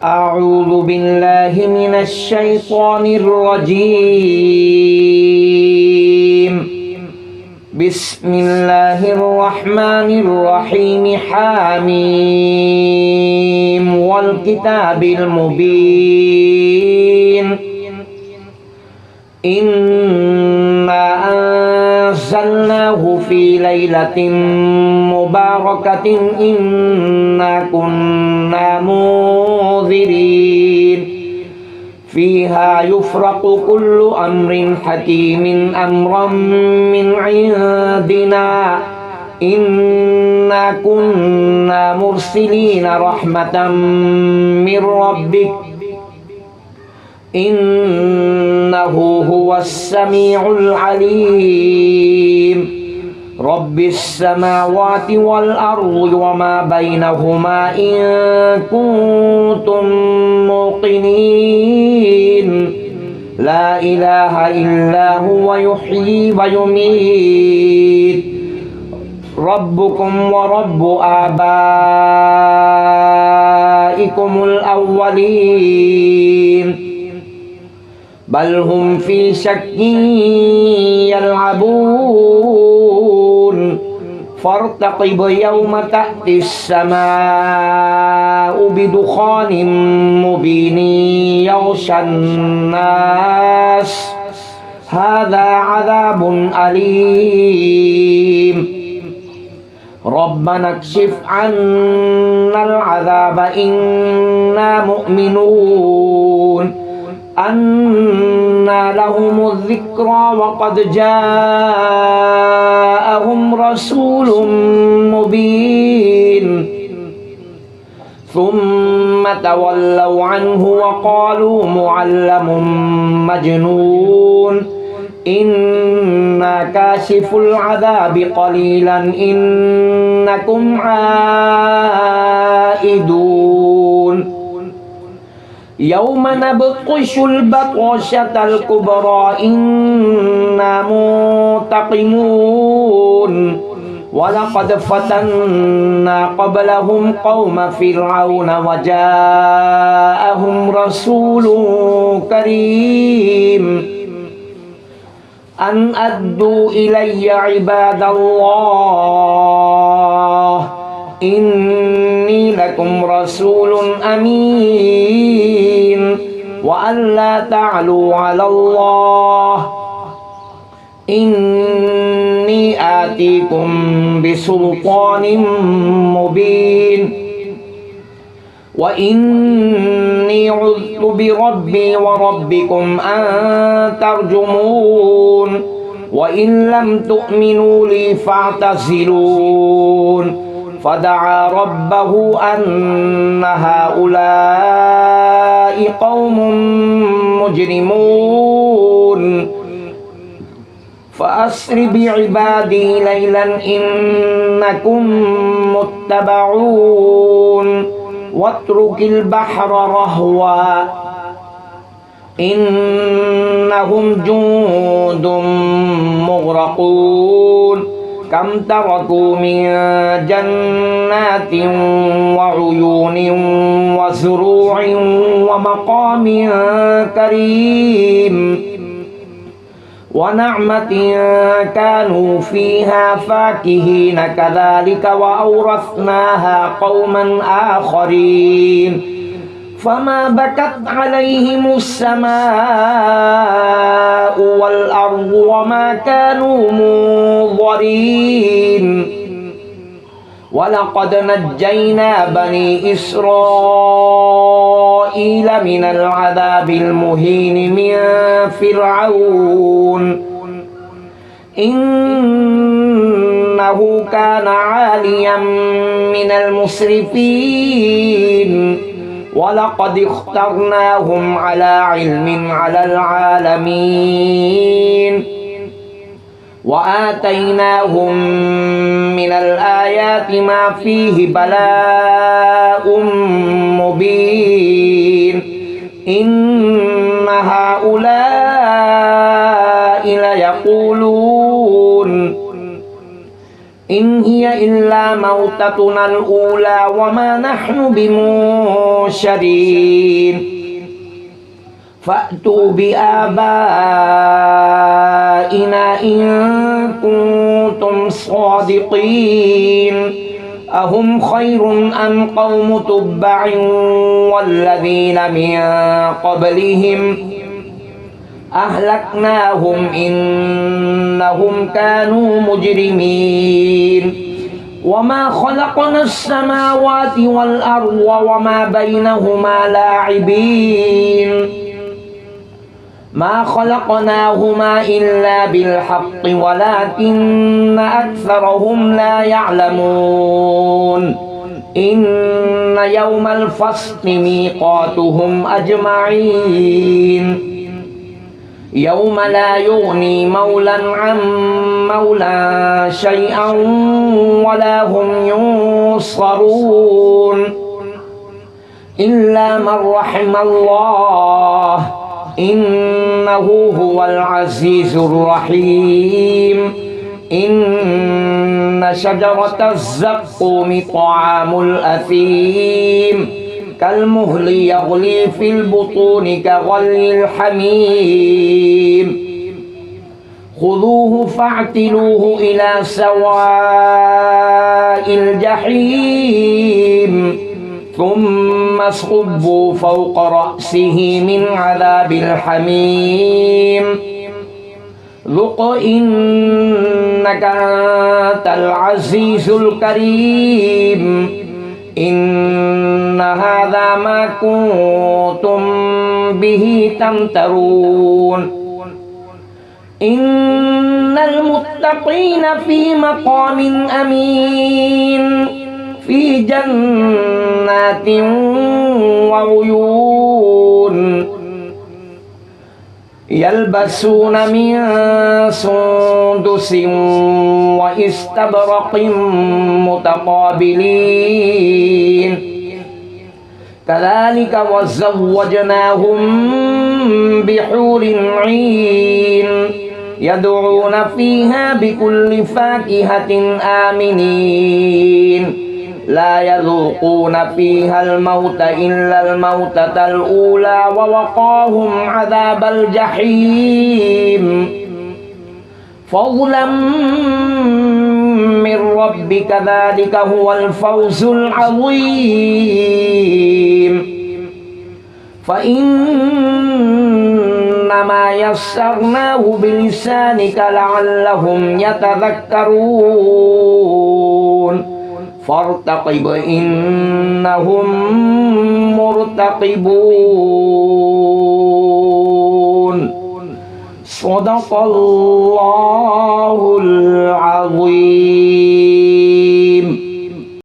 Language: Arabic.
أعوذ بالله من الشيطان الرجيم. بسم الله الرحمن الرحيم. حاميم والكتاب المبين. إنا أنزلناه في ليلة مباركة إنا كنا منذرين فيها يفرق كل أمر حكيم أمرا من عندنا إنا كنا مرسلين رحمة من ربك إنه هو السميع العليم. رب السماوات والأرض وما بينهما إن كنتم موقنين لا إله إلا هو يحيي ويميت ربكم ورب آبائكم الأولين بل هم في شك يلعبون فارتقب يوم تأتي السماء بدخان مبين يغشى الناس هذا عذاب أليم ربنا اكشف عنا العذاب إنا مؤمنون أنى لهم الذكرى وقد جاءهم رسول مبين ثم تولوا عنه وقالوا معلم مجنون إنا كاشف العذاب قليلا إنكم عائدون يوم نبطش البطشة الكبرى إنا منتقمون ولقد فتنا قبلهم قوم فرعون وجاءهم رسول كريم أن أدوا إلي عباد الله إني لكم رسول أمين وأن لا تعلوا على الله إني آتيكم بسلطان مبين وإني عذت بربي وربكم أن ترجمون وإن لم تؤمنوا لي فاعتزلون فدعا ربه أن هؤلاء قوم مجرمون فأسر بعبادي ليلا إنكم متبعون واترك البحر رهوا إنهم جند مغرقون كم تركوا من جنات وعيون وزروع ومقام كريم ونعمة كانوا فيها فاكهين كذلك وأورثناها قوما آخرين فما بكت عليهم السماء والأرض وما كانوا منظرين ولقد نجينا بني إسرائيل من العذاب المهين من فرعون إنه كان عاليا من المسرفين ولقد اخترناهم على علم على العالمين وآتيناهم من الآيات ما فيه بلاء مبين إن هؤلاء ليقولون إن هي إلا موتتنا الأولى وما نحن بمنشرين فأتوا بآبائنا إن كنتم صادقين أهم خير أم قوم تبع والذين من قبلهم أهلكناهم إنهم كانوا مجرمين وما خلقنا السماوات والأرض وما بينهما لاعبين ما خلقناهما إلا بالحق ولكن أكثرهم لا يعلمون إن يوم الفصل ميقاتهم أجمعين يوم لا يغني مولى عن مولى شيئا ولا هم ينصرون إلا من رحم الله إنه هو العزيز الرحيم إن شجرة الزقوم طعام الأثيم كالمهل يغلي في البطون كغلي الحميم خذوه فاعتلوه إلى سواء الجحيم ثم صبوا فوق رأسه من عذاب الحميم ذق إنك أنت العزيز الكريم إن هذا ما كنتم به تمترون إن المتقين في مقام أمين في جنات وعيون يلبسون من سندس واستبرق متقابلين كذلك وزوجناهم بحور عين يدعون فيها بكل فاكهة آمنين لا يذوقون فيها الموت إلا الموتة الأولى ووقاهم عذاب الجحيم فضلا من ربك ذلك هو الفوز العظيم فإنما يسرناه بلسانك لعلهم يتذكرون فارتقب إنهم مرتقبون صدق الله العظيم